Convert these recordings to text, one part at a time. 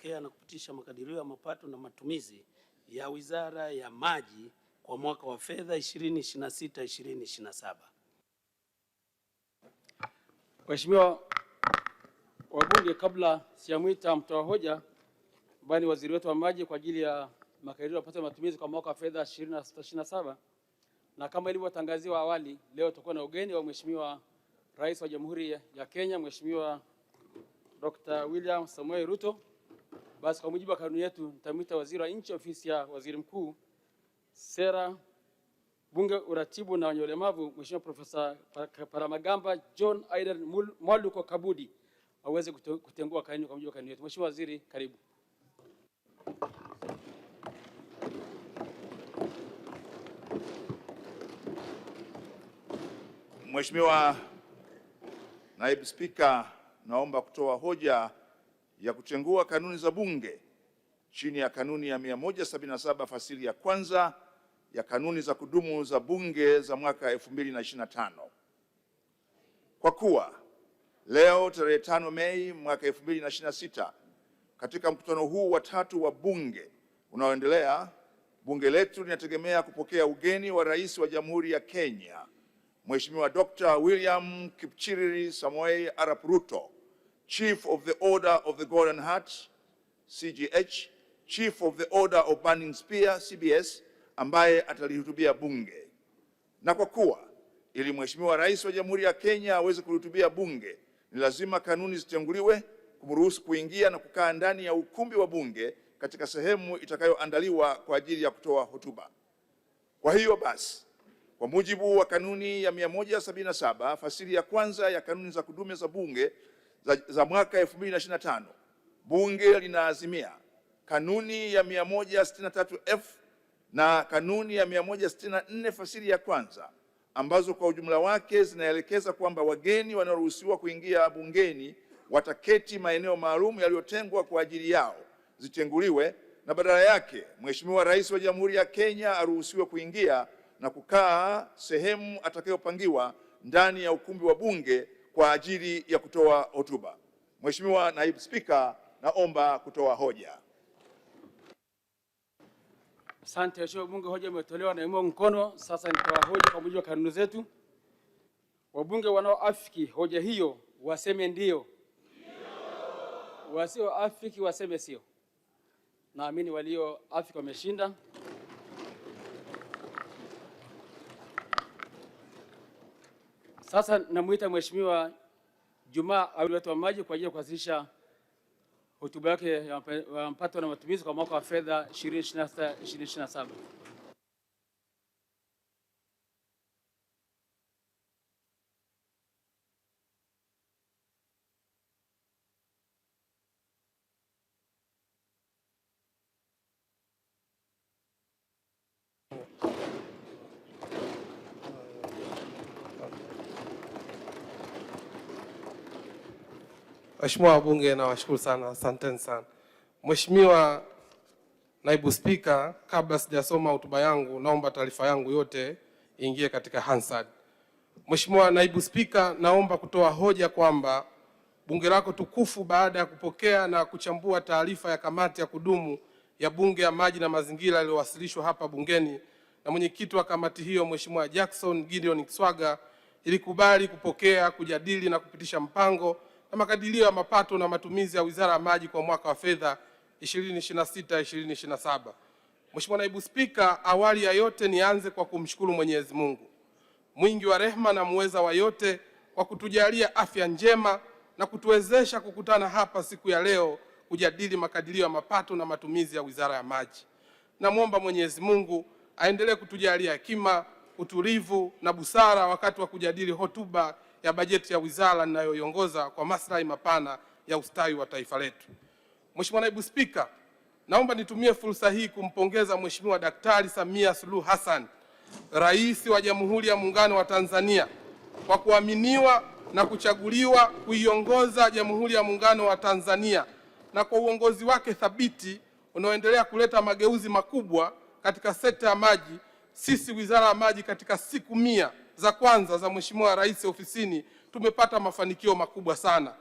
kupokea na kupitisha makadirio ya mapato na matumizi ya Wizara ya Maji kwa mwaka wa fedha 2026/2027. Mheshimiwa wabunge, kabla sijamwita mtoa hoja ambaye ni waziri wetu wa maji kwa ajili ya makadirio ya mapato na matumizi kwa mwaka wa fedha 2026/2027, na kama ilivyotangaziwa awali, leo tutakuwa na ugeni wa Mheshimiwa Rais wa Jamhuri ya Kenya, Mheshimiwa Dr. William Samoei Ruto. Basi kwa mujibu wa kanuni yetu nitamwita waziri wa nchi ofisi ya waziri mkuu, sera, bunge, uratibu na wenye ulemavu, Mheshimiwa Profesa Paramagamba John Aiden Mwaluko Kabudi aweze kutengua kanuni kwa mujibu wa kanuni yetu. Mheshimiwa Waziri, karibu. Mheshimiwa Naibu Spika, naomba kutoa hoja ya kutengua kanuni za Bunge chini ya kanuni ya 177 fasili ya kwanza ya kanuni za kudumu za Bunge za mwaka 2025. Kwa kuwa leo tarehe 5 Mei mwaka 2026, katika mkutano huu wa tatu wa Bunge unaoendelea, Bunge letu linategemea kupokea ugeni wa Rais wa Jamhuri ya Kenya, Mheshimiwa Dr. William Kipchirchir Samoei Arap Ruto, Chief of the Order of the Golden Heart, CGH, Chief of the Order of Burning Spear, CBS, ambaye atalihutubia Bunge. Na kwa kuwa ili Mheshimiwa Rais wa Jamhuri ya Kenya aweze kulihutubia Bunge, ni lazima kanuni zitenguliwe kumruhusu kuingia na kukaa ndani ya ukumbi wa Bunge katika sehemu itakayoandaliwa kwa ajili ya kutoa hotuba. Kwa hiyo basi, kwa mujibu wa kanuni ya 177 fasili ya kwanza ya kanuni za kudumu za Bunge za mwaka 2025, Bunge linaazimia kanuni ya 163F na kanuni ya 164 fasili ya kwanza, ambazo kwa ujumla wake zinaelekeza kwamba wageni wanaoruhusiwa kuingia bungeni wataketi maeneo maalum yaliyotengwa kwa ajili yao, zitenguliwe na badala yake Mheshimiwa Rais wa Jamhuri ya Kenya aruhusiwe kuingia na kukaa sehemu atakayopangiwa ndani ya ukumbi wa Bunge kwa ajili ya kutoa hotuba. Mheshimiwa Naibu Spika, naomba kutoa hoja. Asante Mheshimiwa Bunge, hoja imetolewa na imeungwa mkono. Sasa nitoa hoja kwa mujibu wa kanuni zetu. Wabunge wanaoafiki hoja hiyo waseme ndio. Wasioafiki waseme sio. Naamini walioafiki wameshinda. Sasa namuita Mheshimiwa Juma Awili wetu wa maji kwa ajili ya kuwasilisha hotuba yake ya mapato na matumizi kwa mwaka wa fedha 2026/2027. Mheshimiwa wabunge, nawashukuru sana, asanteni sana. Mheshimiwa Naibu Spika, kabla sijasoma hotuba yangu, naomba taarifa yangu yote iingie katika Hansard. Mheshimiwa Naibu Spika, naomba kutoa hoja kwamba bunge lako tukufu, baada ya kupokea na kuchambua taarifa ya kamati ya kudumu ya Bunge ya maji na mazingira iliyowasilishwa hapa bungeni na mwenyekiti wa kamati hiyo Mheshimiwa Jackson Gideon Kiswaga, ilikubali kupokea, kujadili na kupitisha mpango na makadirio ya mapato na matumizi ya Wizara ya Maji kwa mwaka wa fedha 2026/2027. Mheshimiwa Naibu Spika, awali ya yote nianze kwa kumshukuru Mwenyezi Mungu mwingi wa rehema na muweza wa yote kwa kutujalia afya njema na kutuwezesha kukutana hapa siku ya leo kujadili makadirio ya mapato na matumizi ya Wizara ya Maji. Namwomba Mwenyezi Mungu aendelee kutujalia hekima, utulivu na busara wakati wa kujadili hotuba ya bajeti ya wizara ninayoiongoza kwa maslahi mapana ya ustawi wa taifa letu. Mheshimiwa Naibu Spika, naomba nitumie fursa hii kumpongeza Mheshimiwa Daktari Samia Suluhu Hassan, Rais wa Jamhuri ya Muungano wa Tanzania, kwa kuaminiwa na kuchaguliwa kuiongoza Jamhuri ya Muungano wa Tanzania na kwa uongozi wake thabiti unaoendelea kuleta mageuzi makubwa katika sekta ya maji. Sisi Wizara ya Maji katika siku 100 za kwanza za Mheshimiwa Rais ofisini tumepata mafanikio makubwa sana.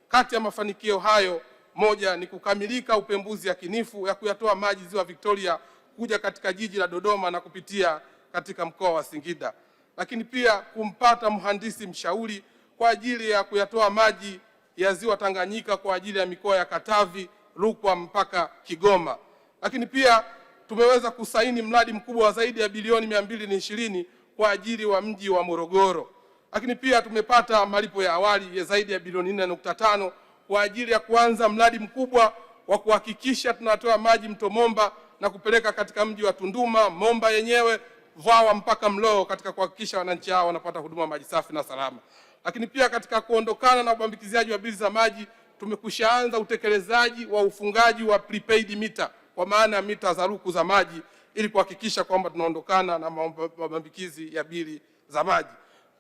Kati ya mafanikio hayo, Moja ni kukamilika upembuzi yakinifu ya kuyatoa maji ziwa Victoria kuja katika jiji la Dodoma na kupitia katika mkoa wa Singida. Lakini pia kumpata mhandisi mshauri kwa ajili ya kuyatoa maji ya ziwa Tanganyika kwa ajili ya mikoa ya Katavi, Rukwa mpaka Kigoma. Lakini pia tumeweza kusaini mradi mkubwa wa zaidi ya bilioni 220 kwa ajili wa mji wa Morogoro. Lakini pia tumepata malipo ya awali ya zaidi ya bilioni 4.5 kwa ajili ya kuanza mradi mkubwa wa kuhakikisha tunatoa maji mto Momba na kupeleka katika mji wa Tunduma, Momba yenyewe, Vwawa mpaka Mloo, katika kuhakikisha wananchi hao wanapata huduma maji safi na salama. Lakini pia katika kuondokana na ubambikizaji wa bili za maji, tumekushaanza utekelezaji wa ufungaji wa prepaid meter, kwa maana ya mita za ruku za maji, ili kuhakikisha kwamba tunaondokana na mabambikizi ya bili za maji.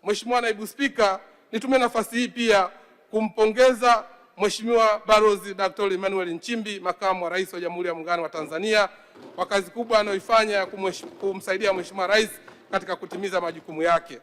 Mheshimiwa Naibu Spika, nitumie nafasi hii pia kumpongeza Mheshimiwa Balozi Dr. Emmanuel Nchimbi, Makamu wa Rais wa Jamhuri ya Muungano wa Tanzania, kwa kazi kubwa anayoifanya ya kumsaidia Mheshimiwa Rais katika kutimiza majukumu yake.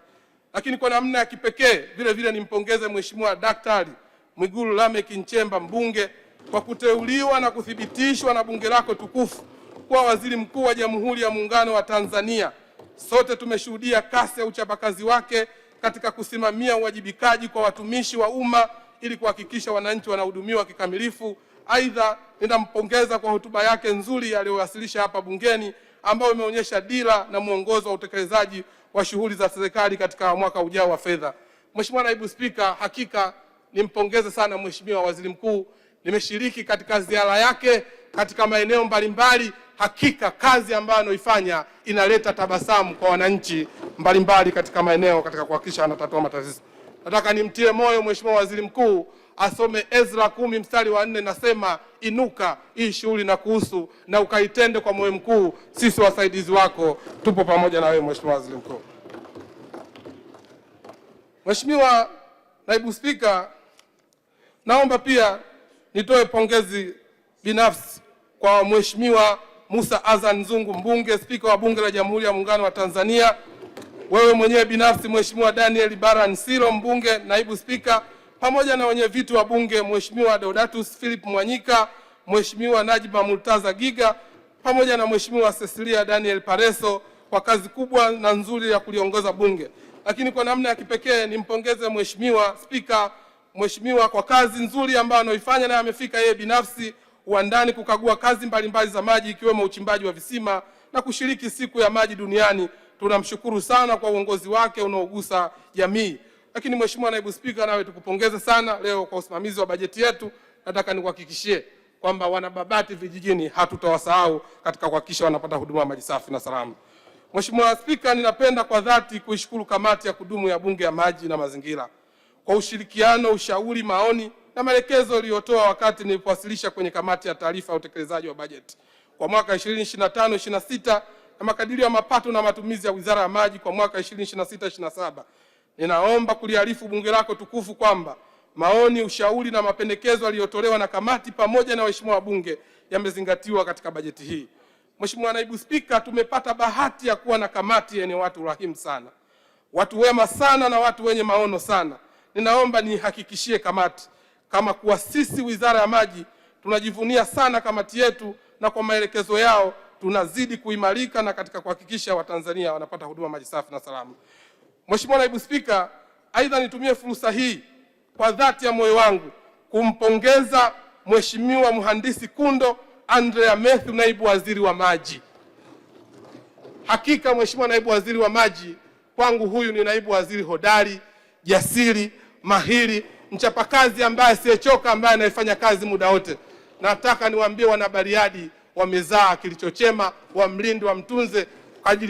Lakini kwa namna ya kipekee vile vile nimpongeze Mheshimiwa Daktari Mwigulu Lameck Nchemba, mbunge, kwa kuteuliwa na kuthibitishwa na bunge lako tukufu kuwa Waziri Mkuu wa Jamhuri ya Muungano wa Tanzania. Sote tumeshuhudia kasi ya uchapakazi wake katika kusimamia uwajibikaji kwa watumishi wa umma ili kuhakikisha wananchi wanahudumiwa kikamilifu. Aidha, ninampongeza kwa hotuba yake nzuri aliyowasilisha hapa bungeni, ambayo imeonyesha dira na mwongozo wa utekelezaji wa shughuli za serikali katika mwaka ujao wa fedha. Mheshimiwa Naibu Spika, hakika nimpongeze sana Mheshimiwa Waziri Mkuu. Nimeshiriki katika ziara yake katika maeneo mbalimbali. Hakika kazi ambayo anaifanya inaleta tabasamu kwa wananchi mbalimbali katika maeneo, katika kuhakikisha anatatua matatizo. Nataka nimtie moyo Mheshimiwa Waziri Mkuu asome Ezra 10 mstari wa 4, nasema inuka, hii shughuli na kuhusu, na ukaitende kwa moyo mkuu. Sisi wasaidizi wako tupo pamoja na wewe Mheshimiwa Waziri Mkuu. Mheshimiwa Naibu Spika, naomba pia nitoe pongezi binafsi kwa Mheshimiwa Musa Azan Zungu, mbunge, Spika wa Bunge la Jamhuri ya Muungano wa Tanzania, wewe mwenyewe binafsi Mheshimiwa Daniel Bara Nsiro, mbunge, Naibu Spika, pamoja na wenye viti wa Bunge, Mheshimiwa Deodatus Philip Mwanyika, Mheshimiwa Najma Multaza Giga, pamoja na Mheshimiwa Cecilia Daniel Pareso kwa kazi kubwa na nzuri ya kuliongoza Bunge. Lakini kwa namna ya kipekee nimpongeze Mheshimiwa Spika, Mheshimiwa, kwa kazi nzuri ambayo anaifanya, na amefika yeye binafsi uandani kukagua kazi mbalimbali za maji, ikiwemo uchimbaji wa visima na kushiriki siku ya maji duniani. Tunamshukuru sana kwa uongozi wake unaogusa jamii. Lakini Mheshimiwa Naibu Spika, nawe tukupongeze sana leo kwa usimamizi wa bajeti yetu. Nataka nikuhakikishie kwamba wanababati vijijini hatutawasahau katika kuhakikisha wanapata huduma ya maji safi na salama. Mheshimiwa Spika, ninapenda kwa dhati kuishukuru kamati ya kudumu ya Bunge ya Maji na Mazingira kwa ushirikiano, ushauri, maoni na maelekezo iliyotoa wakati nilipowasilisha kwenye kamati ya taarifa ya utekelezaji wa bajeti kwa mwaka 2025/26 na makadirio ya mapato na matumizi ya Wizara ya Maji kwa mwaka 2026/27. Ninaomba kuliarifu bunge lako tukufu kwamba maoni, ushauri na mapendekezo yaliyotolewa na kamati pamoja na waheshimiwa wabunge yamezingatiwa katika bajeti hii. Mheshimiwa Naibu Spika, tumepata bahati ya kuwa na kamati yenye watu rahimu sana, watu wema sana na watu wenye maono sana. Ninaomba nihakikishie kamati kama kuwa sisi Wizara ya Maji tunajivunia sana kamati yetu, na kwa maelekezo yao tunazidi kuimarika na katika kuhakikisha Watanzania wanapata huduma maji safi na salama. Mheshimiwa Naibu Spika, aidha nitumie fursa hii kwa dhati ya moyo wangu kumpongeza Mheshimiwa Mhandisi Kundo Andrea Mathew, Naibu Waziri wa Maji. Hakika Mheshimiwa Naibu Waziri wa Maji, kwangu huyu ni naibu waziri hodari, jasiri, mahiri, mchapakazi ambaye asiyechoka, ambaye anayefanya kazi muda wote. Nataka niwaambie wana Bariadi wamezaa kilichochema, wamlinde, wamtunze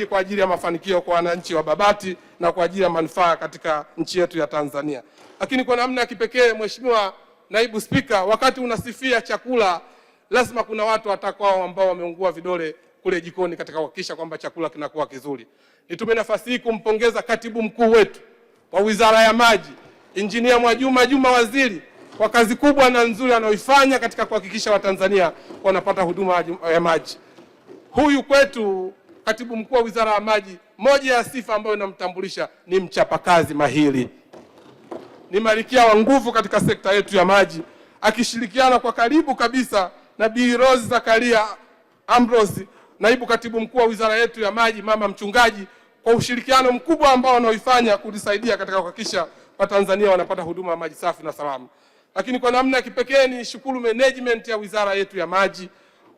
kwa ajili ya mafanikio kwa wananchi wa Babati na kwa ajili ya manufaa katika nchi yetu ya Tanzania. Lakini kwa namna ya kipekee Mheshimiwa Naibu Spika, wakati unasifia chakula, lazima kuna watu watakao ambao wameungua vidole kule jikoni katika kuhakikisha kwamba chakula kinakuwa kizuri. Nitumie nafasi hii kumpongeza Katibu Mkuu wetu wa Wizara ya Maji, Injinia Mwajuma Juma Waziri, kwa kazi kubwa na nzuri anayoifanya katika kuhakikisha Watanzania wanapata huduma ya maji. Huyu kwetu Katibu Mkuu wa Wizara ya Maji, moja ya sifa ambayo inamtambulisha ni mchapakazi mahiri, ni malkia wa nguvu katika sekta yetu ya maji. akishirikiana kwa karibu kabisa na Bi Rose Zakaria Ambrose, naibu katibu mkuu wa wizara yetu ya maji, mama mchungaji, kwa ushirikiano mkubwa ambao wanaoifanya kulisaidia katika kuhakikisha Watanzania wanapata huduma ya maji safi na salama. Lakini kwa namna ya kipekee ni shukuru management ya wizara yetu ya maji,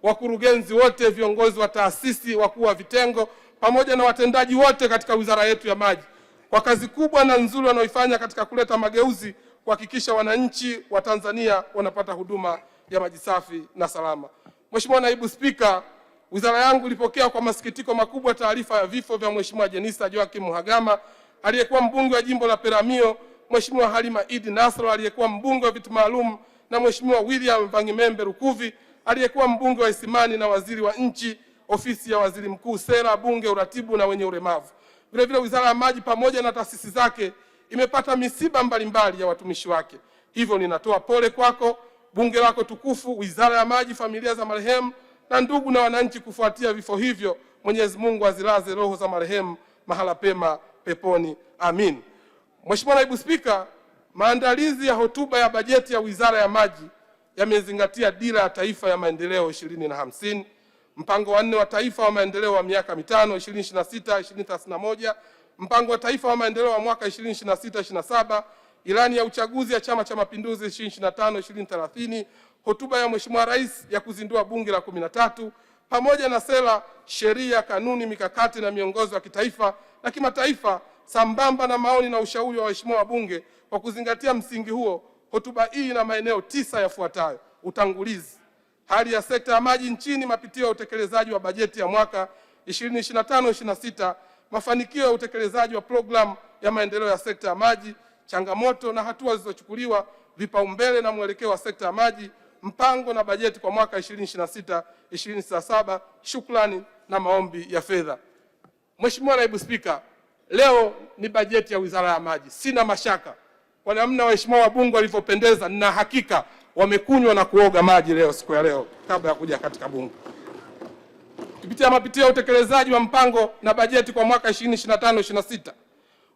wakurugenzi wote, viongozi wa taasisi, wakuu wa vitengo, pamoja na watendaji wote katika wizara yetu ya maji kwa kazi kubwa na nzuri wanaoifanya katika kuleta mageuzi kuhakikisha wananchi wa Tanzania wanapata huduma ya maji safi na salama. Mheshimiwa Naibu Spika, wizara yangu ilipokea kwa masikitiko makubwa taarifa ya vifo vya Mheshimiwa Jenista Joakim Mhagama aliyekuwa mbunge wa jimbo la Peramiho, Mheshimiwa Halima Idi Nasro aliyekuwa mbunge wa viti maalum, na Mheshimiwa William Vangimembe Lukuvi aliyekuwa mbunge wa Isimani na waziri wa nchi ofisi ya waziri mkuu, sera, bunge, uratibu na wenye ulemavu. Vile vile wizara ya maji pamoja na taasisi zake imepata misiba mbalimbali ya watumishi wake. Hivyo ninatoa pole kwako, bunge lako tukufu, wizara ya maji, familia za marehemu na ndugu na wananchi kufuatia vifo hivyo. Mwenyezi Mungu azilaze roho za marehemu mahala pema peponi. Amin. Mheshimiwa Naibu Spika, maandalizi ya hotuba ya bajeti ya wizara ya maji yamezingatia dira ya taifa ya maendeleo 2050, mpango wa 4 wa taifa wa maendeleo wa miaka mitano 2026-2031, mpango wa taifa wa maendeleo wa mwaka 2026-2027, ilani ya uchaguzi ya Chama cha Mapinduzi 2025-2030, hotuba ya Mheshimiwa Rais ya kuzindua bunge la 13, pamoja na sera, sheria, kanuni, mikakati na miongozo ya kitaifa na kimataifa, sambamba na maoni na ushauri wa waheshimiwa wabunge. Kwa kuzingatia msingi huo, hotuba hii ina maeneo 9 yafuatayo: utangulizi, hali ya sekta ya maji nchini, mapitio ya utekelezaji wa bajeti ya mwaka 2025-2026, mafanikio ya utekelezaji wa programu ya maendeleo ya sekta ya maji, changamoto na hatua zilizochukuliwa, vipaumbele na mwelekeo wa sekta ya maji, mpango na bajeti kwa mwaka 2026-2027, shukrani na maombi ya fedha. Mheshimiwa Naibu Spika, leo ni bajeti ya wizara ya maji. Sina mashaka kwa namna waheshimiwa wabunge walivyopendeza, na hakika wamekunywa na kuoga maji leo, siku ya leo, kabla ya kuja katika bunge. Kupitia mapitio ya utekelezaji wa mpango na bajeti kwa mwaka 2025-2026,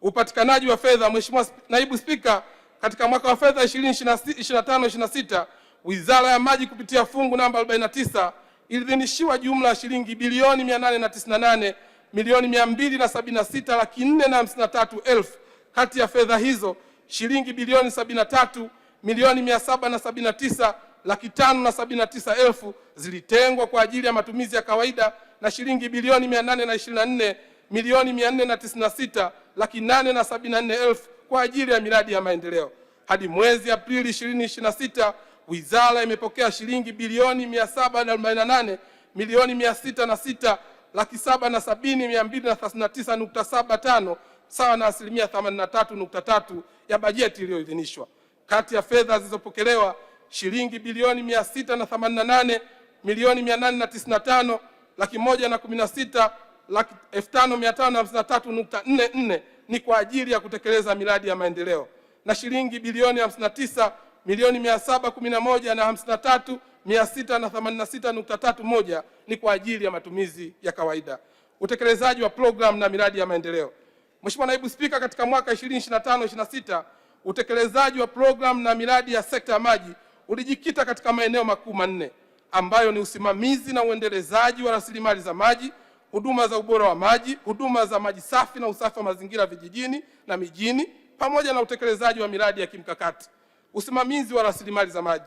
upatikanaji wa fedha. Mheshimiwa Naibu Spika, katika mwaka wa fedha 2025-2026, wizara ya maji kupitia fungu namba 49 ilidhinishiwa jumla ya shilingi bilioni 898 milioni 276 laki 453,000. Kati ya fedha hizo shilingi bilioni 73 milioni 779 laki 579,000 zilitengwa kwa ajili ya matumizi ya kawaida na shilingi bilioni 824 milioni 496 laki 874,000 kwa ajili ya miradi ya maendeleo. Hadi mwezi Aprili 2026, wizara imepokea shilingi bilioni 748 milioni 606 laki 770,239.75 sawa na asilimia 83.3 ya bajeti iliyoidhinishwa. Kati ya fedha zilizopokelewa shilingi bilioni 688 milioni 895 laki 116 laki 5,553.44 ni kwa ajili ya kutekeleza miradi ya maendeleo, na shilingi bilioni 59 milioni 711 na 53,686.31 ni kwa ajili ya matumizi ya kawaida. Utekelezaji wa programu na miradi ya maendeleo. Mheshimiwa Naibu Spika, katika mwaka 2025-2026 utekelezaji wa programu na miradi ya sekta ya maji ulijikita katika maeneo makuu manne ambayo ni usimamizi na uendelezaji wa rasilimali za maji, huduma za ubora wa maji, huduma za maji safi na usafi wa mazingira vijijini na mijini, pamoja na utekelezaji wa miradi ya kimkakati. Usimamizi wa rasilimali za maji.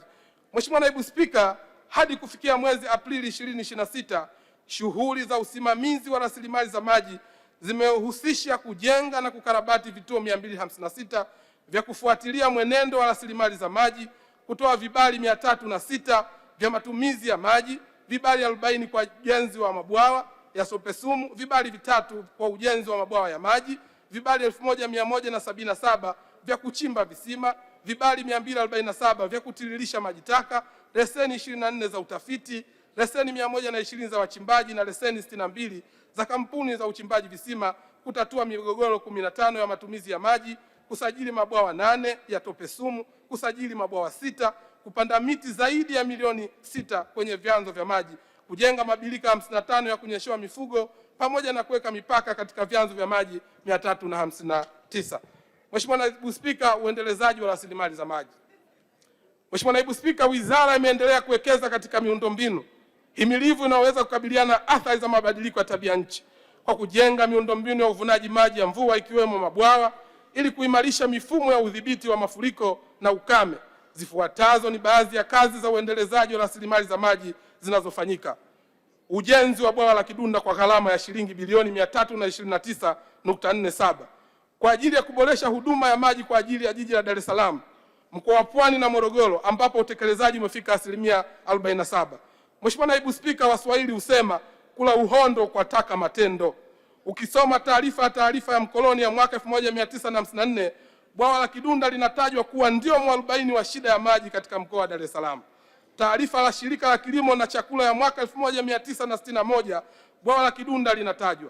Mheshimiwa Naibu Spika, hadi kufikia mwezi Aprili 2026, shughuli za usimamizi wa rasilimali za maji zimehusisha kujenga na kukarabati vituo 256 vya kufuatilia mwenendo wa rasilimali za maji, kutoa vibali 306 vya matumizi ya maji, vibali 40 kwa ujenzi wa mabwawa ya Sopesumu, vibali 3 kwa ujenzi wa mabwawa ya maji, vibali 1177 vya kuchimba visima, vibali 247 vya kutiririsha maji taka, leseni 24 za utafiti, leseni 120 za wachimbaji na leseni 62 za kampuni za uchimbaji visima, kutatua migogoro 15 ya matumizi ya maji, kusajili mabwawa 8 ya Topesumu, kusajili mabwawa 6, kupanda miti zaidi ya milioni 6 kwenye vyanzo vya maji, kujenga mabilika 55 ya kunyeshewa mifugo, pamoja na kuweka mipaka katika vyanzo vya maji 359. Mheshimiwa Naibu Spika, uendelezaji wa rasilimali za maji. Mheshimiwa Naibu Spika, wizara imeendelea kuwekeza katika miundombinu himilivu inayoweza kukabiliana na athari za mabadiliko ya tabia nchi kwa kujenga miundombinu ya uvunaji maji ya mvua ikiwemo mabwawa ili kuimarisha mifumo ya udhibiti wa mafuriko na ukame. Zifuatazo ni baadhi ya kazi za uendelezaji wa rasilimali za maji zinazofanyika. Ujenzi wa bwawa la Kidunda kwa gharama ya shilingi bilioni 329.47 kwa ajili ya kuboresha huduma ya maji kwa ajili ya jiji la Dar es Salaam, mkoa wa Pwani na Morogoro, ambapo utekelezaji umefika 47%. Mheshimiwa Naibu Spika, Waswahili husema kula uhondo kwa taka matendo. Ukisoma taarifa ya mkoloni ya mwaka 1954, bwawa la Kidunda linatajwa kuwa ndio mwarobaini wa shida ya maji katika mkoa wa Dar es Salaam. Taarifa la shirika la kilimo na chakula ya mwaka 1961, bwawa la Kidunda linatajwa.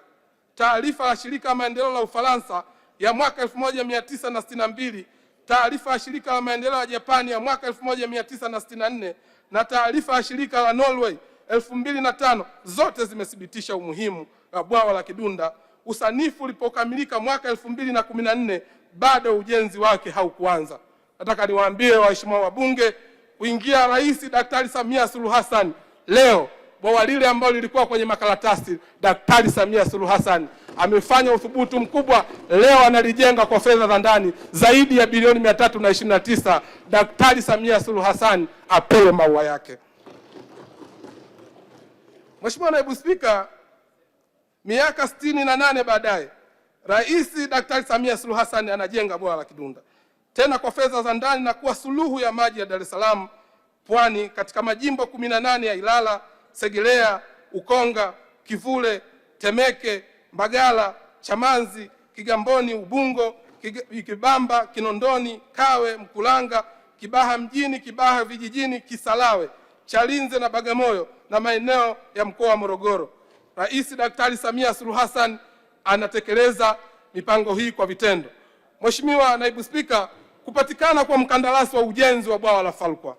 Taarifa la shirika la maendeleo la Ufaransa ya mwaka 1962, taarifa ya shirika la maendeleo ya Japani ya mwaka 1964 na taarifa ya shirika la Norway 2005 zote zimethibitisha umuhimu wa bwawa la Kidunda. Usanifu ulipokamilika mwaka 2014, bado ujenzi wake haukuanza. Nataka niwaambie waheshimiwa wabunge, kuingia Rais Daktari Samia Suluhu Hassan leo, bwawa lile ambalo lilikuwa kwenye makaratasi, Daktari Samia Suluhu Hassan amefanya uthubutu mkubwa, leo analijenga kwa fedha za ndani zaidi ya bilioni 329. Daktari Samia Suluhu Hassan apewe maua yake. Mheshimiwa Naibu Spika, miaka 68 baadaye, Rais Daktari Samia Suluhu Hassan anajenga bwawa la Kidunda tena kwa fedha za ndani na kuwa suluhu ya maji ya Dar es Salaam, Pwani, katika majimbo 18 ya Ilala, Segerea, Ukonga, Kivule, Temeke, Mbagala, Chamanzi, Kigamboni, Ubungo, Kibamba, Kinondoni, Kawe, Mkulanga, Kibaha mjini, Kibaha vijijini, Kisalawe, Chalinze na Bagamoyo na maeneo ya mkoa wa Morogoro. Rais Daktari Samia Suluhu Hassan anatekeleza mipango hii kwa vitendo. Mheshimiwa Naibu Spika, kupatikana kwa mkandarasi wa ujenzi wa bwawa la Falkwa.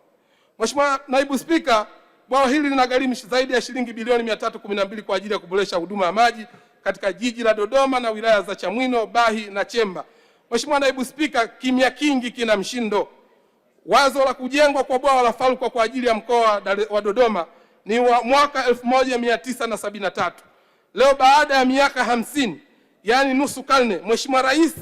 Mheshimiwa Naibu Spika, bwawa hili linagharimu zaidi ya shilingi bilioni 312 kwa ajili ya kuboresha huduma ya maji katika jiji la Dodoma na wilaya za Chamwino, Bahi na Chemba. Mheshimiwa Naibu Spika, kimya kingi kina mshindo. Wazo la kujengwa kwa bwawa la Falkwa kwa ajili ya mkoa wa Dodoma ni wa mwaka 1973. Leo baada ya miaka 50, yani nusu karne, Mheshimiwa Rais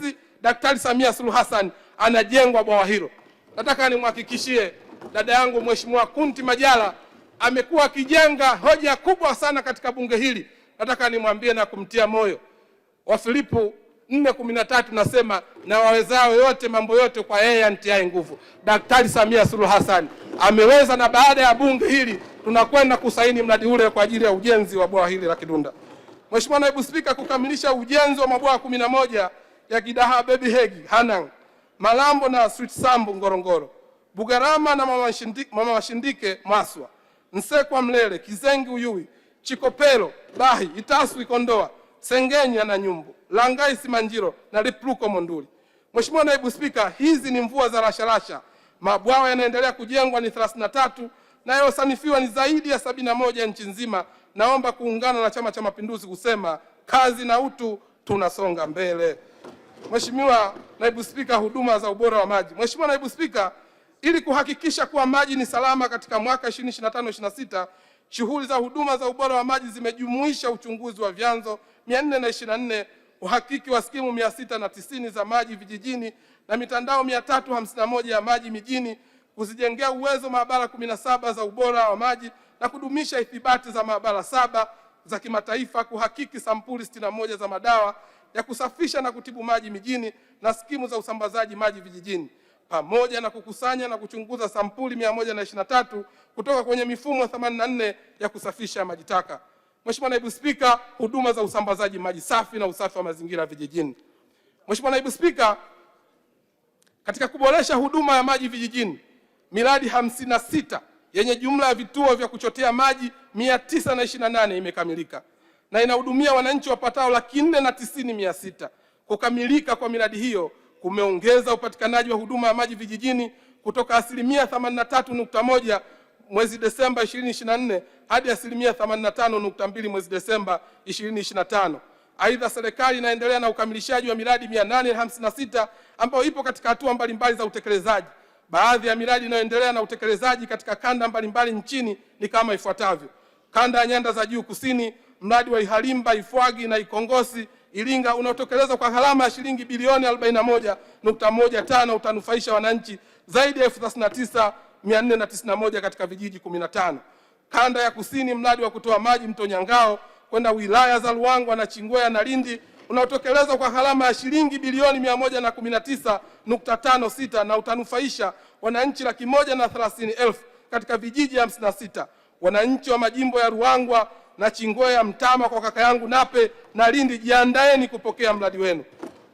Daktari Samia Suluhu Hassan anajengwa bwawa hilo. Nataka nimhakikishie dada yangu Mheshimiwa Kunti Majala amekuwa akijenga hoja kubwa sana katika bunge hili. Nataka nimwambie na kumtia moyo. Wafilipo 4:13 nasema na wawezao yote mambo yote kwa yeye anitiaye nguvu. Daktari Samia Suluhu Hassan ameweza, na baada ya bunge hili tunakwenda kusaini mradi ule kwa ajili ya ujenzi wa bwawa hili la Kidunda. Mheshimiwa Naibu Spika, kukamilisha ujenzi wa mabwawa 11 ya Kidaha Baby Hegi, Hanang, Malambo na Sweet Sambu Ngorongoro, Bugarama na Mama Mashindike Maswa, Nsekwa Mlele, Kizengi Uyui, Chikopelo, Bahi, Itaswi Kondoa, Sengenya na Nyumbu, Langai Simanjiro na Lipluko Monduli. Mheshimiwa Naibu Spika, hizi ni mvua za rasharasha. Mabwawa yanaendelea kujengwa ni 33 na yaliyosanifiwa ni zaidi ya 71 nchi nzima. Naomba kuungana na Chama cha Mapinduzi kusema kazi na utu, tunasonga mbele. Mheshimiwa Naibu Spika, huduma za ubora wa maji. Mheshimiwa Naibu Spika, ili kuhakikisha kuwa maji ni salama katika mwaka 2025-26, shughuli za huduma za ubora wa maji zimejumuisha uchunguzi wa vyanzo 424, uhakiki wa skimu 690 za maji vijijini na mitandao 351 ya maji mijini, kuzijengea uwezo maabara 17 za ubora wa maji na kudumisha ithibati za maabara 7 za kimataifa, kuhakiki sampuli 61 za madawa ya kusafisha na kutibu maji mijini na skimu za usambazaji maji vijijini, pamoja na kukusanya na kuchunguza sampuli 123 kutoka kwenye mifumo 84 ya kusafisha maji taka. Mheshimiwa Naibu Spika, huduma za usambazaji maji safi na usafi wa mazingira vijijini. Mheshimiwa Naibu Spika, katika kuboresha huduma ya maji vijijini, miradi 56 yenye jumla ya vituo vya kuchotea maji 928 imekamilika na inahudumia wananchi wapatao 490,600. Kukamilika kwa miradi hiyo kumeongeza upatikanaji wa huduma ya maji vijijini kutoka 83.1 mwezi Desemba 2024 hadi 85.2 mwezi Desemba 2025. Aidha, serikali inaendelea na ukamilishaji wa miradi 856 ambayo ipo katika hatua mbalimbali za utekelezaji. Baadhi ya miradi inayoendelea na utekelezaji katika kanda mbalimbali nchini ni kama ifuatavyo: kanda ya Nyanda za Juu Kusini, mradi wa Ihalimba, Ifwagi na Ikongosi Iringa unaotekelezwa kwa gharama ya shilingi bilioni 41.15 utanufaisha wananchi zaidi ya 39,491 katika vijiji 15. Kanda ya Kusini, mradi wa kutoa maji mto Nyangao kwenda wilaya za Ruangwa na Chingwea na Lindi unaotekelezwa kwa gharama ya shilingi bilioni 119.56 na utanufaisha wananchi 130,000 katika vijiji 56. Wananchi wa majimbo ya Ruangwa na Chingwea, Mtama kwa kaka yangu Nape na Lindi, jiandaeni kupokea mradi wenu.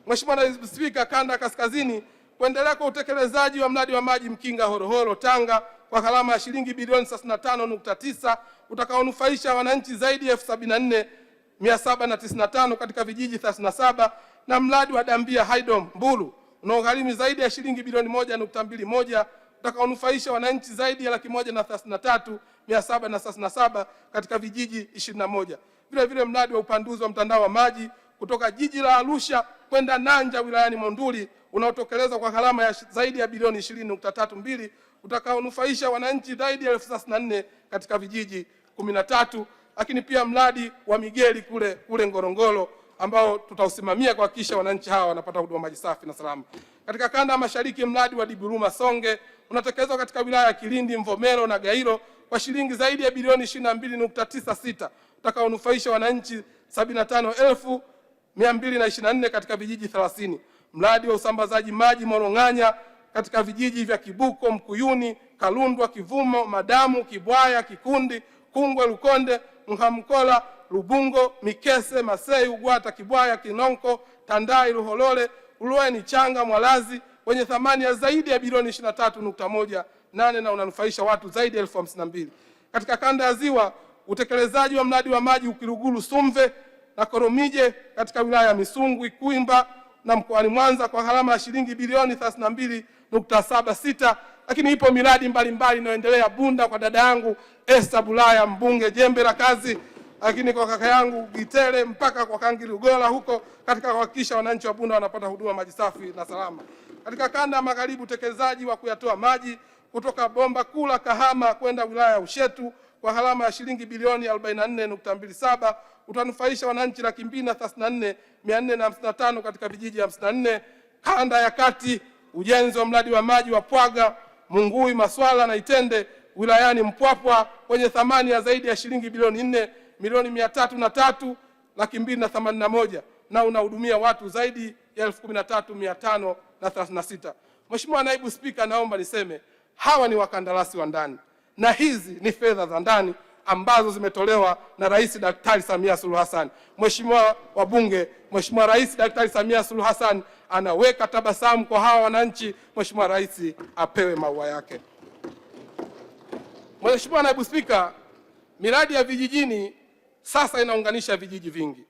Mheshimiwa Naibu Spika, kanda ya Kaskazini, kuendelea kwa utekelezaji wa mradi wa maji Mkinga Horohoro Tanga kwa gharama ya shilingi bilioni 35.9 utakaonufaisha wananchi zaidi ya 74,795 katika vijiji 37, na mradi wa Dambia Haidom Mbulu unaogharimu zaidi ya shilingi bilioni 1.21 utakaonufaisha wananchi zaidi ya 133,737 katika vijiji 21. Vile vile mradi wa upanduzi wa mtandao wa maji kutoka jiji la Arusha kwenda Nanja wilayani Monduli unaotekelezwa kwa gharama ya zaidi ya bilioni 20.32 utakaonufaisha wananchi zaidi ya 34,000 katika vijiji 13. Lakini pia mradi wa Migeli kule Ngorongoro ambao tutausimamia kuhakikisha wananchi hawa wanapata huduma maji safi na salama. Katika kanda ya Mashariki, mradi wa Diburuma Songe unatekelezwa katika wilaya ya Kilindi, Mvomero na Gairo kwa shilingi zaidi ya bilioni 22.96 utakaonufaisha wananchi 75,224 katika vijiji 30. Mradi wa usambazaji maji Morong'anya katika vijiji vya Kibuko, Mkuyuni, Kalundwa, Kivumo, Madamu, Kibwaya, Kikundi, Kungwe, Lukonde, Mhamkola, Lubungo, Mikese, Masei, Ugwata, Kibwaya, Kinonko, Tandai, Ruholole, Ulueni, Changa, Mwalazi wenye thamani ya zaidi ya bilioni 23.18 na unanufaisha watu zaidi ya 52,000. Katika kanda ya Ziwa, utekelezaji wa mradi wa maji Ukiruguru Sumve na Koromije katika wilaya ya Misungwi, Kuimba na mkoani Mwanza kwa gharama ya shilingi bilioni 32.76. Lakini ipo miradi mbalimbali inayoendelea Bunda kwa dada yangu Esther Bulaya mbunge jembe la kazi, lakini kwa kaka yangu Gitele mpaka kwa Kangi Ugola huko katika kuhakikisha wananchi wa Bunda wanapata huduma maji safi na salama. Katika kanda ya Magharibi, utekelezaji wa kuyatoa maji kutoka bomba kuu la Kahama kwenda wilaya ya Ushetu kwa gharama ya shilingi bilioni 44.27 utanufaisha wananchi 234,455 katika vijiji 54. Kanda ya Kati, ujenzi wa mradi wa maji wa Pwaga, Mungui, Maswala na Itende wilayani Mpwapwa kwenye thamani ya zaidi ya shilingi bilioni 4,303,281 na unahudumia watu zaidi ya 13,536. Mheshimiwa Naibu Spika, naomba niseme hawa ni wakandarasi wa ndani na hizi ni fedha za ndani ambazo zimetolewa na Rais Daktari Samia Suluhu Hassan. Mheshimiwa wabunge, Mheshimiwa Rais Daktari Samia Suluhu Hassan anaweka tabasamu kwa hawa wananchi. Mheshimiwa Rais apewe maua yake. Mheshimiwa Naibu Spika, miradi ya vijijini sasa inaunganisha vijiji vingi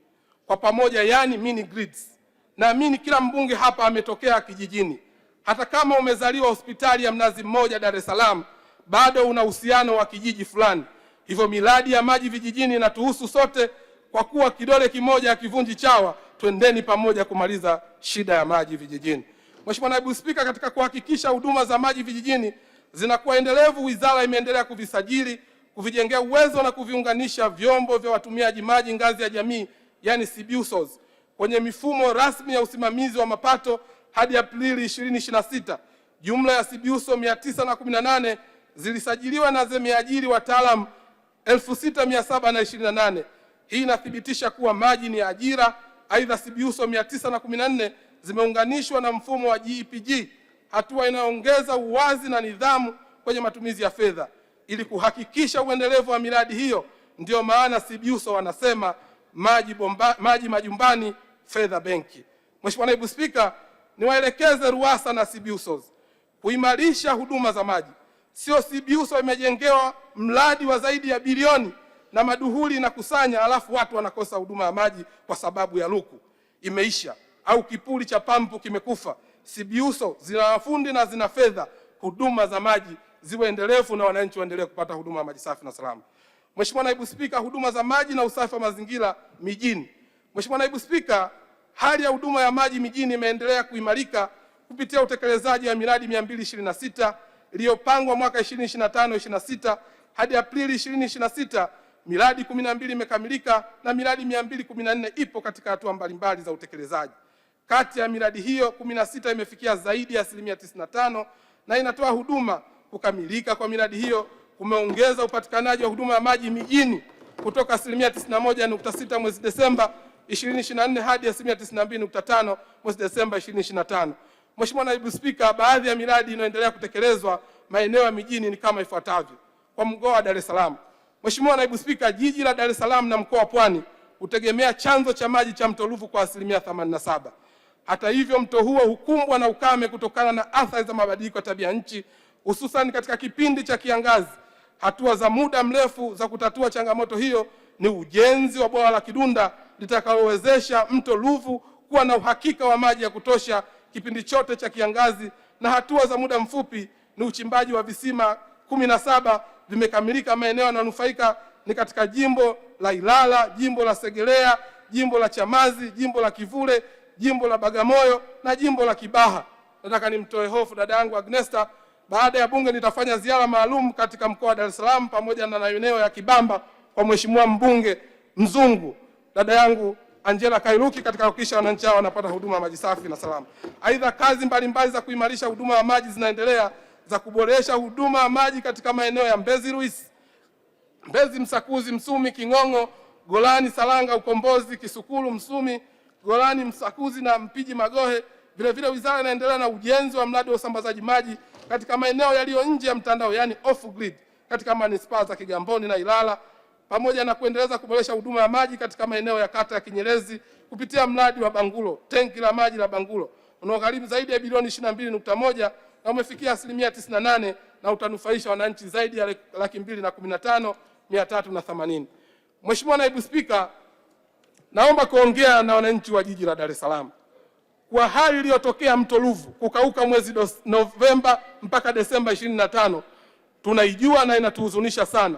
kwa pamoja, yani mini grids. Naamini kila mbunge hapa ametokea kijijini. Hata kama umezaliwa hospitali ya Mnazi Mmoja Dar es Salaam, bado una uhusiano wa kijiji fulani. Hivyo miradi ya maji vijijini inatuhusu sote, kwa kuwa kidole kimoja hakivunji chawa. Twendeni pamoja kumaliza shida ya maji vijijini. Mheshimiwa Naibu Spika, katika kuhakikisha huduma za maji vijijini zinakuwa endelevu, wizara imeendelea kuvisajili, kuvijengea uwezo na kuviunganisha vyombo vya watumiaji maji ngazi ya jamii, yani CBUSOs, kwenye mifumo rasmi ya usimamizi wa mapato. Hadi Aprili 2026, jumla ya CBUSO 918 zilisajiliwa na zimeajiri wataalamu 6,728. Hii inathibitisha kuwa maji ni ajira. Aidha, CBUSO 914 zimeunganishwa na mfumo wa GEPG, hatua inayoongeza uwazi na nidhamu kwenye matumizi ya fedha ili kuhakikisha uendelevu wa miradi hiyo. Ndio maana CBUSO wanasema maji majumbani, fedha benki. Mheshimiwa Naibu Spika, niwaelekeze RUWASA na CBUSOs kuimarisha huduma za maji. Sio CBUSO imejengewa mradi wa zaidi ya bilioni na maduhuli na kusanya, alafu watu wanakosa huduma ya maji kwa sababu ya luku imeisha au kipuli cha pampu kimekufa. CBUSO zina wafundi na zina fedha, huduma za maji ziwe endelevu na wananchi waendelee kupata huduma ya maji safi na salama. Mheshimiwa Naibu Spika, huduma za maji na usafi wa mazingira mijini. Mheshimiwa Naibu Spika, hali ya huduma ya maji mijini imeendelea kuimarika kupitia utekelezaji wa miradi 226 iliyopangwa mwaka 2025-26 hadi Aprili 2026, miradi 12 imekamilika na miradi 214 ipo katika hatua mbalimbali za utekelezaji. Kati ya miradi hiyo 16 imefikia zaidi ya 95% na inatoa huduma. Kukamilika kwa miradi hiyo kumeongeza upatikanaji wa huduma ya maji mijini kutoka 91.6 mwezi Desemba 2024 hadi 92.5 mwezi Desemba 2025. Mheshimiwa Naibu Spika, baadhi ya miradi inayoendelea kutekelezwa maeneo ya mijini ni kama ifuatavyo. Kwa mkoa wa Dar es Salaam, Mheshimiwa Naibu Spika, jiji la Dar es Salaam na mkoa wa Pwani hutegemea chanzo cha maji cha mto Ruvu kwa 87%. Hata hivyo, mto huo hukumbwa na ukame kutokana na athari za mabadiliko ya tabia nchi, hususan katika kipindi cha kiangazi. Hatua za muda mrefu za kutatua changamoto hiyo ni ujenzi wa bwawa la Kidunda litakalowezesha mto Ruvu kuwa na uhakika wa maji ya kutosha kipindi chote cha kiangazi, na hatua za muda mfupi ni uchimbaji wa visima 17 vimekamilika. Maeneo yanayonufaika ni katika jimbo la Ilala, jimbo la Segerea, jimbo la Chamazi, jimbo la Kivule, jimbo la Bagamoyo na jimbo la Kibaha. Nataka nimtoe hofu dada yangu Agnesta, baada ya bunge nitafanya ziara maalum katika mkoa wa Dar es Salaam pamoja na maeneo ya Kibamba kwa Mheshimiwa mbunge Mzungu, dada yangu Angela Kairuki, katika kuhakikisha wananchi hao wanapata huduma ya maji safi na salama. Aidha, kazi mbalimbali za kuimarisha huduma ya maji zinaendelea za kuboresha huduma ya maji katika maeneo ya Mbezi Luis, Mbezi Msakuzi, Msumi, King'ong'o, Golani, Salanga, Ukombozi, Kisukulu, Msumi, Golani, Msakuzi na Mpiji Magohe. Vile vile wizara inaendelea na ujenzi wa mradi wa usambazaji maji katika maeneo yaliyo nje ya mtandao, yani off grid, katika manispaa za Kigamboni na Ilala, pamoja na kuendeleza kuboresha huduma ya maji katika maeneo ya kata ya Kinyerezi kupitia mradi wa Bangulo, tenki la maji la Bangulo unaogharimu zaidi ya bilioni 22.1 na umefikia 98% na utanufaisha wananchi zaidi ya 215,380. Mheshimiwa Naibu Spika, naomba kuongea na wananchi wa jiji la Dar es Salaam. Kwa hali iliyotokea mto Ruvu kukauka mwezi Novemba mpaka Desemba 25, tunaijua na inatuhuzunisha sana.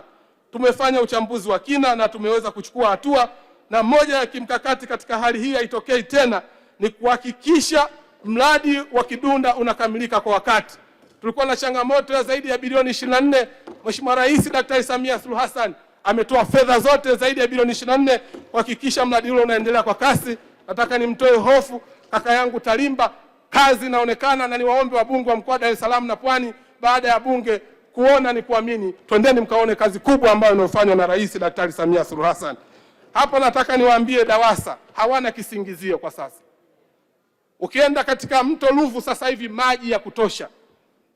Tumefanya uchambuzi wa kina na tumeweza kuchukua hatua, na moja ya kimkakati katika hali hii haitokei tena ni kuhakikisha mradi wa Kidunda unakamilika kwa wakati. Tulikuwa na changamoto ya zaidi ya bilioni 24. Mheshimiwa Rais Daktari Samia Suluhu Hassan ametoa fedha zote zaidi ya bilioni 24 kuhakikisha mradi ule unaendelea kwa kasi. Nataka nimtoe hofu kaka yangu Talimba, kazi inaonekana, na niwaombe wabunge wa mkoa wa Dar es Salaam na Pwani, baada ya bunge kuona ni kuamini, twendeni mkaone kazi kubwa ambayo inafanywa na Rais Daktari Samia Suluhu Hassan. Hapa nataka niwaambie DAWASA hawana kisingizio kwa sasa. Ukienda katika mto Ruvu sasa hivi maji ya kutosha.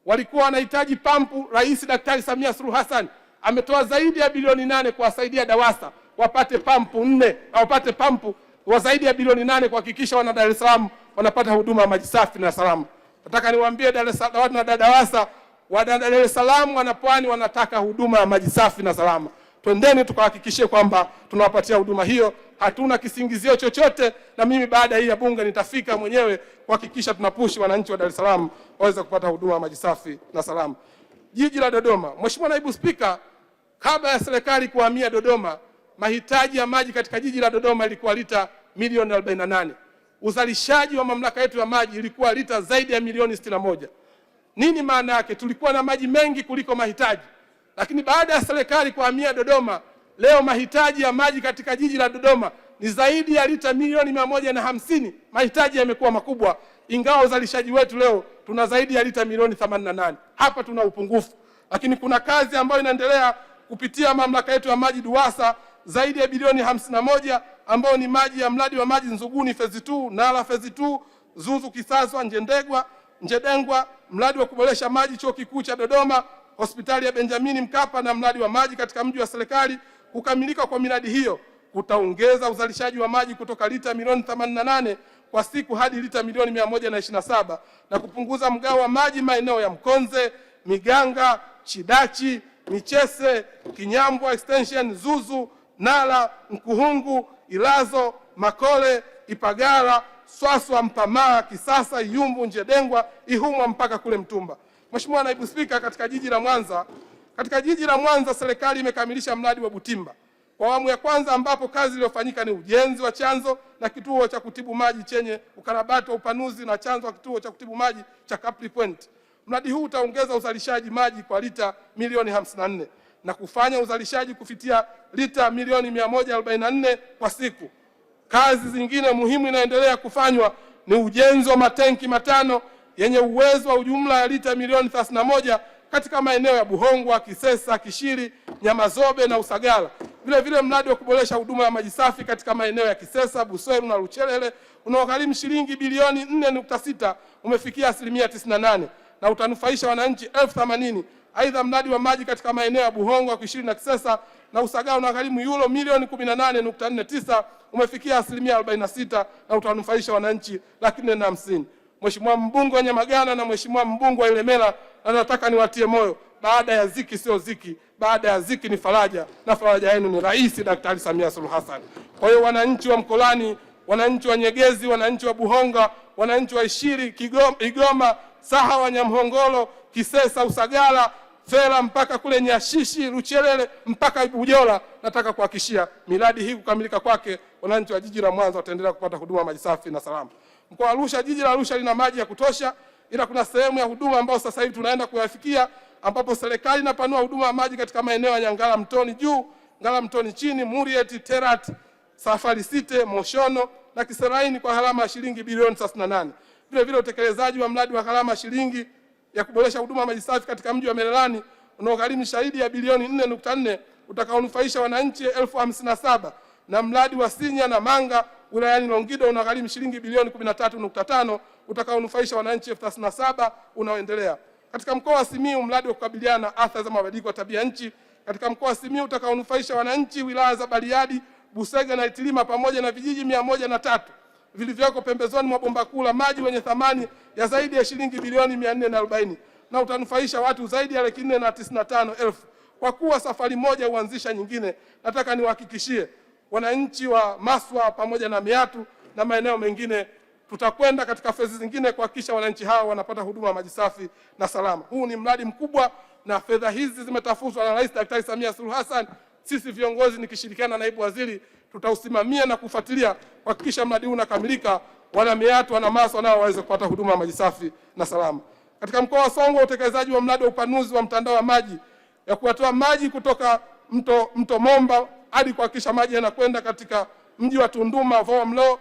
Walikuwa wanahitaji pampu, Rais Daktari Samia Suluhu Hassan ametoa zaidi ya bilioni 8 kuwasaidia DAWASA wapate pampu 4 au wapate pampu wa zaidi ya bilioni 8 kuhakikisha wana Dar es Salaam wanapata huduma ya maji safi na salama. Nataka niwaambie DAWASA wa Dar es Salaam wana Pwani wanataka huduma ya maji safi na salama. Twendeni tukahakikishie kwamba tunawapatia huduma hiyo. Hatuna kisingizio chochote, na mimi baada hii ya bunge nitafika mwenyewe kuhakikisha tunapushi wananchi wa Dar es Salaam waweze kupata huduma ya maji safi na salama. Jiji la Dodoma, Mheshimiwa Naibu Spika, kabla ya serikali kuhamia Dodoma, mahitaji ya maji katika jiji la Dodoma ilikuwa lita milioni 48. Uzalishaji wa mamlaka yetu ya maji ilikuwa lita zaidi ya milioni 61. Nini maana yake? Tulikuwa na maji mengi kuliko mahitaji. Lakini baada ya serikali kuhamia Dodoma, leo mahitaji ya maji katika jiji la Dodoma ni zaidi ya lita milioni 150. Mahitaji yamekuwa makubwa, ingawa uzalishaji wetu leo tuna zaidi ya lita milioni 88. Hapa tuna upungufu. Lakini kuna kazi ambayo inaendelea kupitia mamlaka yetu ya maji DUWASA, zaidi ya bilioni 51 ambao ni maji ya mradi wa maji Nzuguni phase 2, Nala phase 2, Zuzu Kisaswa, Njedengwa, mradi wa kuboresha maji chuo kikuu cha Dodoma, hospitali ya Benjamin Mkapa na mradi wa maji katika mji wa serikali. Kukamilika kwa miradi hiyo kutaongeza uzalishaji wa maji kutoka lita milioni 88 kwa siku hadi lita milioni 127 na kupunguza mgao wa maji maeneo ya Mkonze, Miganga, Chidachi, Michese, Kinyambwa extension, Zuzu, Nala, Mkuhungu, Ilazo, Makole, Ipagala, Swaswa, Mpamaa, Kisasa, Iyumbu, Njedengwa, Ihumwa mpaka kule Mtumba. Mheshimiwa Naibu Spika, katika jiji la Mwanza serikali imekamilisha mradi wa Butimba. Kwa awamu ya kwanza, ambapo kazi iliyofanyika ni ujenzi wa chanzo na kituo cha kutibu maji chenye ukarabati wa upanuzi na chanzo wa kituo cha kutibu maji cha Capri Point. Mradi huu utaongeza uzalishaji maji kwa lita milioni 54 na kufanya uzalishaji kufikia lita milioni 144 kwa siku. Kazi zingine muhimu inaendelea kufanywa ni ujenzi wa matenki matano yenye uwezo wa ujumla ya lita milioni 31 katika maeneo ya Buhongwa, Kisesa, Kishiri, Nyamazobe na Usagara. Vile vile mradi wa kuboresha huduma ya maji safi katika maeneo ya Kisesa, Busweru na Luchelele unaogharimu shilingi bilioni 4.6 umefikia 98% na utanufaisha wananchi 80,000. Aidha, mradi wa maji katika maeneo ya Buhongwa, Kishiri na Kisesa na Usagara unagharimu euro milioni 18.49 umefikia 46% na utanufaisha wananchi 450,000. Mheshimiwa mbunge wa Nyamagana na Mheshimiwa mbunge wa Ilemela, nataka niwatie moyo, baada ya ziki sio ziki, baada ya ziki ni faraja, na faraja yenu ni Rais Daktari Samia Suluhu Hassan. Kwa hiyo wananchi wa Mkolani, wananchi wa Nyegezi, wananchi wa Buhonga, wananchi wa Ishiri, Igoma, Sahawa, Nyamhongolo, Kisesa, Usagara, Fera mpaka kule Nyashishi, Luchelele mpaka Bujola, nataka kuhakikishia miradi hii kukamilika kwake, wananchi wa jiji la Mwanza wataendelea kupata huduma maji safi na salama. Mkoa wa Arusha, jiji la Arusha lina maji ya kutosha, ila kuna sehemu ya huduma ambayo sasa hivi tunaenda kuyafikia, ambapo serikali inapanua huduma ya maji katika maeneo ya Nyangala Mtoni juu, Ngala Mtoni chini, Murieti, Terat, Safari Site, Moshono na Kisaraini kwa gharama ya shilingi bilioni 38. Vile vile utekelezaji wa mradi wa gharama ya shilingi ya kuboresha huduma ya maji safi katika mji wa Mererani unaogharimu shahidi ya bilioni 4.4 utakaonufaisha wananchi 57,000, na mradi wa Sinya na Manga wilayani Longido unagharimu shilingi bilioni 13.5 utakaonufaisha wananchi 37,000 unaoendelea. Katika mkoa wa Simiyu, mradi wa kukabiliana na athari za mabadiliko ya tabia nchi katika mkoa wa Simiyu utakaonufaisha wananchi wilaya za Bariadi, Busega na Itilima pamoja na vijiji 103 vilivyoko pembezoni mwa bomba kuu la maji wenye thamani ya zaidi ya shilingi bilioni 440 na utanufaisha watu zaidi ya 495,000. Kwa kuwa safari moja huanzisha nyingine, nataka niwahakikishie wananchi wa Maswa pamoja na Meatu na maeneo mengine, tutakwenda katika fezi zingine kuhakikisha wananchi hao wanapata huduma ya maji safi na salama. Huu ni mradi mkubwa na fedha hizi zimetafutwa na Rais Daktari Samia Suluhu Hassan. Sisi viongozi nikishirikiana na naibu waziri tutausimamia na kufuatilia kuhakikisha mradi huu unakamilika, wana Meatu na Maswa nao waweze kupata huduma ya maji safi na salama. Katika mkoa wa Songwe, utekelezaji wa mradi wa upanuzi wa mtandao wa maji ya kutoa maji kutoka mto Momba hadi kuhakikisha maji yanakwenda katika mji wa Tunduma, Vomlo,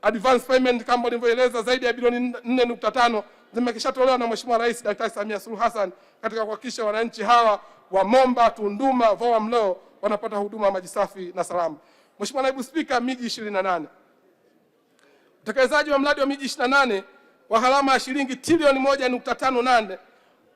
advance payment kama nilivyoeleza zaidi ya bilioni 4.5 zimekishatolewa na Mheshimiwa Rais Daktari Samia Suluhu Hassan katika kuhakikisha wananchi hawa wa Momba, Tunduma, Vomlo wanapata huduma ya maji safi na salama. Mheshimiwa Naibu Spika, miji 28. Utekelezaji wa mradi wa miji 28 wa gharama ya shilingi trilioni 1.58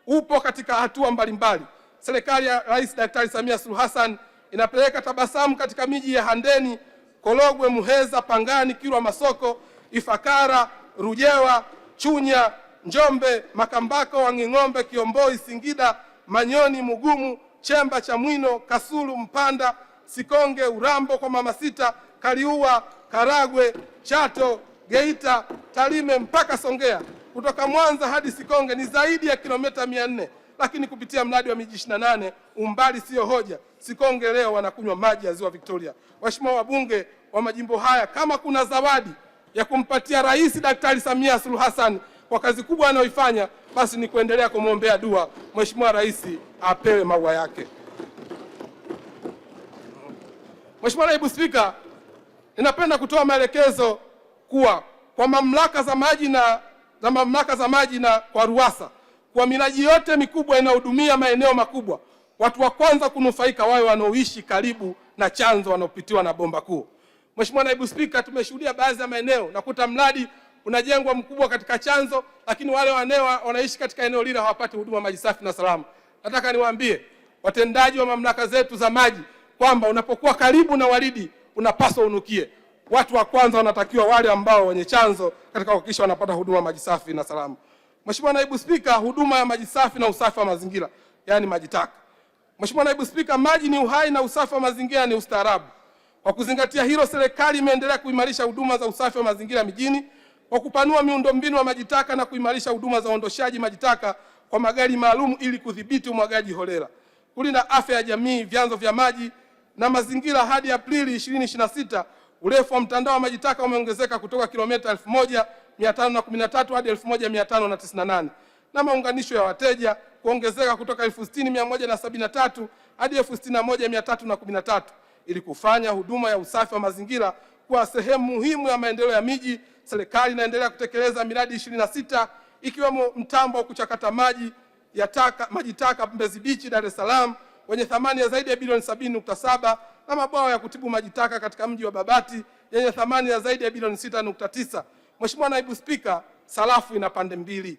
upo katika hatua mbalimbali. Serikali ya Rais Daktari Samia Suluhu Hassan inapeleka tabasamu katika miji ya Handeni, Korogwe, Muheza, Pangani, Kilwa Masoko, Ifakara, Rujewa, Chunya, Njombe, Makambako, Wanging'ombe, Kiomboi, Singida, Manyoni, Mugumu, Chemba, Chamwino, Kasulu, Mpanda, Sikonge, Urambo kwa Mama Sita, Kaliua, Karagwe, Chato, Geita, Tarime mpaka Songea. Kutoka Mwanza hadi Sikonge ni zaidi ya kilomita 400, lakini kupitia mradi wa miji 28 umbali sio hoja. Sikonge leo wanakunywa maji ya Ziwa Victoria. Waheshimiwa wabunge wa majimbo haya, kama kuna zawadi ya kumpatia Rais Daktari Samia Suluhu Hassan kwa kazi kubwa anayoifanya, basi ni kuendelea kumwombea dua Mheshimiwa Rais apewe maua yake. Mheshimiwa Naibu Spika, ninapenda kutoa maelekezo kwa mamlaka za maji na kwa RUWASA kwa miradi yote mikubwa inayohudumia maeneo makubwa, watu wa kwanza kunufaika wawe wanaoishi karibu na chanzo wanaopitiwa na bomba kuu. Mheshimiwa Naibu Spika, tumeshuhudia baadhi ya maeneo nakuta mradi unajengwa mkubwa katika chanzo, lakini wale wanaishi katika eneo lile hawapati huduma maji safi na salama. Nataka niwaambie watendaji wa mamlaka zetu za maji kwamba unapokuwa karibu na waridi unapaswa unukie. Watu wa kwanza wanatakiwa wale ambao wenye chanzo katika kuhakikisha wanapata huduma maji safi na salama. Mheshimiwa Naibu Spika, huduma ya maji safi na usafi wa mazingira, yani maji taka. Mheshimiwa Naibu Spika, maji ni uhai na usafi wa mazingira ni ustaarabu. Kwa kuzingatia hilo, serikali imeendelea kuimarisha huduma za usafi wa mazingira mijini kwa kupanua miundombinu wa maji taka na kuimarisha huduma za uondoshaji maji taka kwa magari maalum ili kudhibiti umwagaji holela, kulinda afya ya jamii, vyanzo vya maji na mazingira hadi Aprili 2026 urefu wa mtandao wa maji taka umeongezeka kutoka kilomita 1513 hadi 1598 na maunganisho ya wateja kuongezeka kutoka 60,173 hadi 61,313 ili kufanya huduma ya usafi wa mazingira kuwa sehemu muhimu ya maendeleo ya miji. Serikali inaendelea kutekeleza miradi 26 ikiwemo mtambo wa kuchakata maji taka Mbezi Beach, Dar es Salaam wenye thamani ya zaidi ya bilioni 70.7 na mabwawa ya kutibu maji taka katika mji wa Babati yenye thamani ya zaidi ya bilioni 6.9. Mheshimiwa Naibu Spika, sarafu ina pande mbili.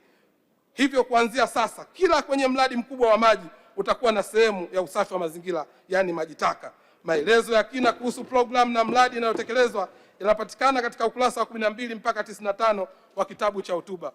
Hivyo kuanzia sasa kila kwenye mradi mkubwa wa maji utakuwa na sehemu ya usafi wa mazingira, yani maji taka. Maelezo ya kina kuhusu programu na mradi inayotekelezwa yanapatikana katika ukurasa wa 12 mpaka 95 wa kitabu cha hotuba.